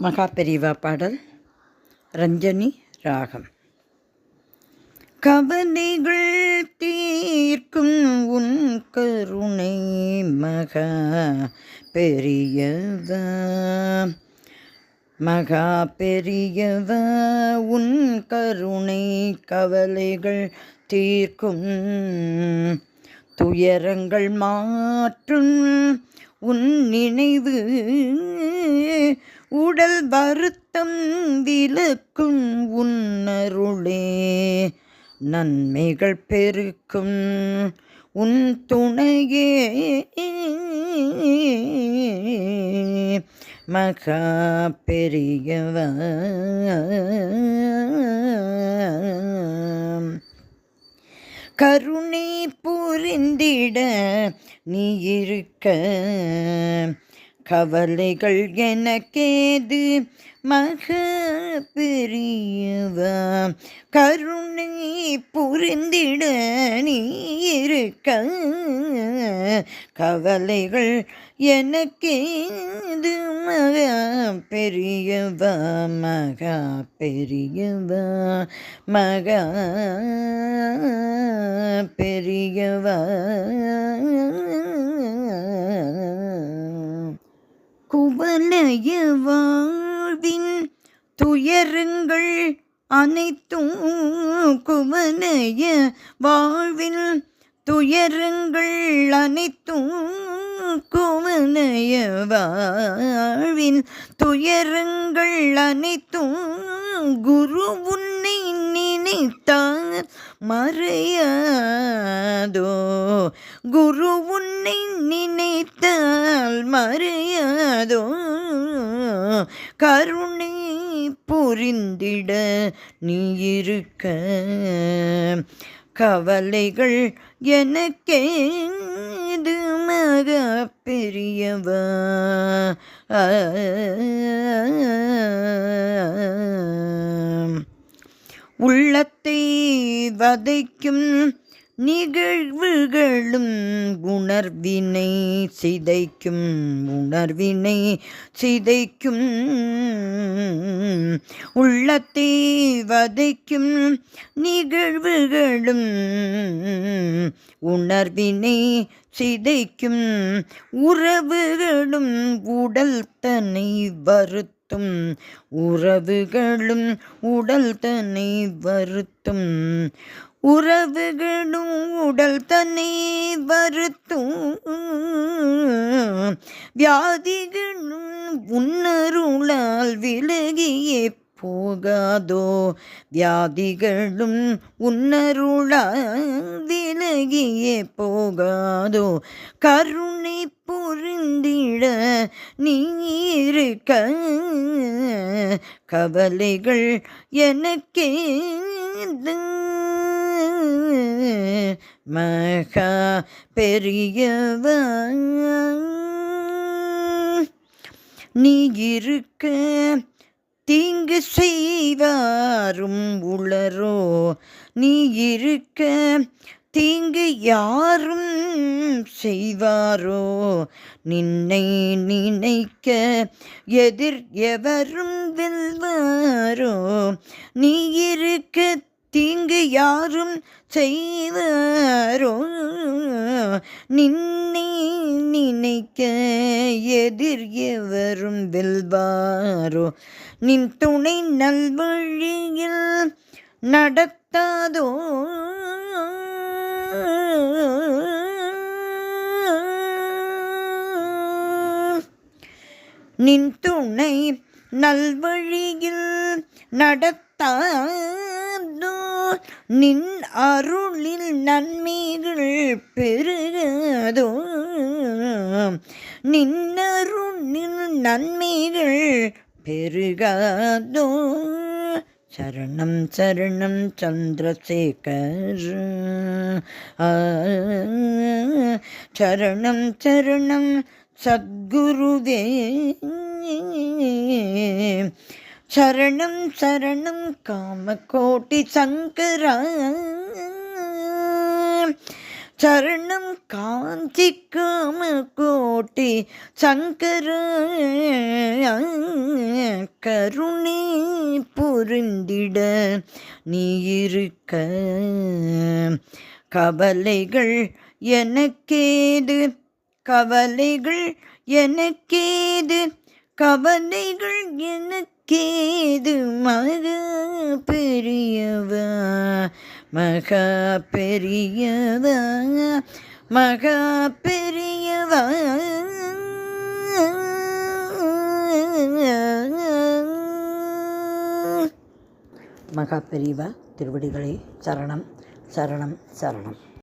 மகாபெரிவா பாடல் ரஞ்சனி ராகம். கவலைகள் தீர்க்கும் உன் கருணை மகா பெரியவா, மகா பெரியவா உன் கருணை கவலைகள் தீர்க்கும், துயரங்கள் மாற்றும் உன் நினைவு உடல் வருத்தம் விலக்கும் உன்னருளே, நன்மைகள் பெருக்கும் உன் துணையே மகா பெரியவா. கருணை புரிந்திட நீ இருக்க, கவலைகள் எனக்கேது மகா பெரியவா. கருணை புரிந்திட நீ இருக்க, கவலைகள் எனக்கேது மகா பெரியவா, மகா பெரியவா, மகா பெரியவா. குவலய வாழ்வின் துயரங்கள் அனைத்தும், குவலய வாழ்வின் துயரங்கள் அனைத்தும், குவலய வாழ்வின் துயரங்கள் அனைத்தும், குரு உன்னை நினைத்தால் மறையாதோ, குரு உன்னை நினைத்தால் மறையாதோ, கருணை புரிந்திட நீ இருக்க, கவலைகள் எனக்கேது மகா பெரியவா. உள்ளத்தை வதைக்கும் நிகழ்வுகளும் உணர்வினை சிதைக்கும், உணர்வினை சிதைக்கும், உள்ளத்தை வதைக்கும் நிகழ்வுகளும் உணர்வினை சிதைக்கும், உறவுகளும் உடல் தன்னை வருத்தும், உறவுகளும் உடல் தன்னை வருத்தும், உறவுகளும் உடல் தன்னை வருத்தும், வியாதிகளும் உன்னருளால் விலகியே போகாதோ, வியாதிகளும் உன்னருளால் விலகியே போகாதோ, கருணை புரிந்திட நீ இருக்க, கவலைகள் எனக்கேது மகா பெரியவா. நீ இருக்க தீங்கு செய்வாரும் உளரோ, நீ இருக்க தீங்கு யாரும் செய்வாரோ, நின்னை நினைக்க எதிர் எவரும் வெல்வாரோ, நீ இருக்க தீங்கு யாரும் செய்வாரோ, நின்னை நினைக்க எதிர் எவரும் வெல்வாரோ, நின் துணை நல்வழியில் நடத்தாதோ, நின் துணை நல்வழியில் நடத்தாதோ, நின் அருளில் நன்மைகள் பெருகாதோ, நின் அருளில் நன்மைகள் பெருகாதோ. சரணம் சரணம் சந்திரசேகர், சரணம் சரணம் சத்குருவே, சரணம் சரணம் காமகோட்டி சங்கரா, சரணம் காஞ்சி காமகோட்டி சங்கரா, கருணை புரிந்திட நீ இருக்க கவலைகள் எனக்கேது கவலைகள் எனக்கேது கவலைகள் எனக்கேது மகா பெரியவா மகா பெரியவா மகா பெரியவா மகா பெரியவா திருவடிகளே சரணம் சரணம் சரணம்.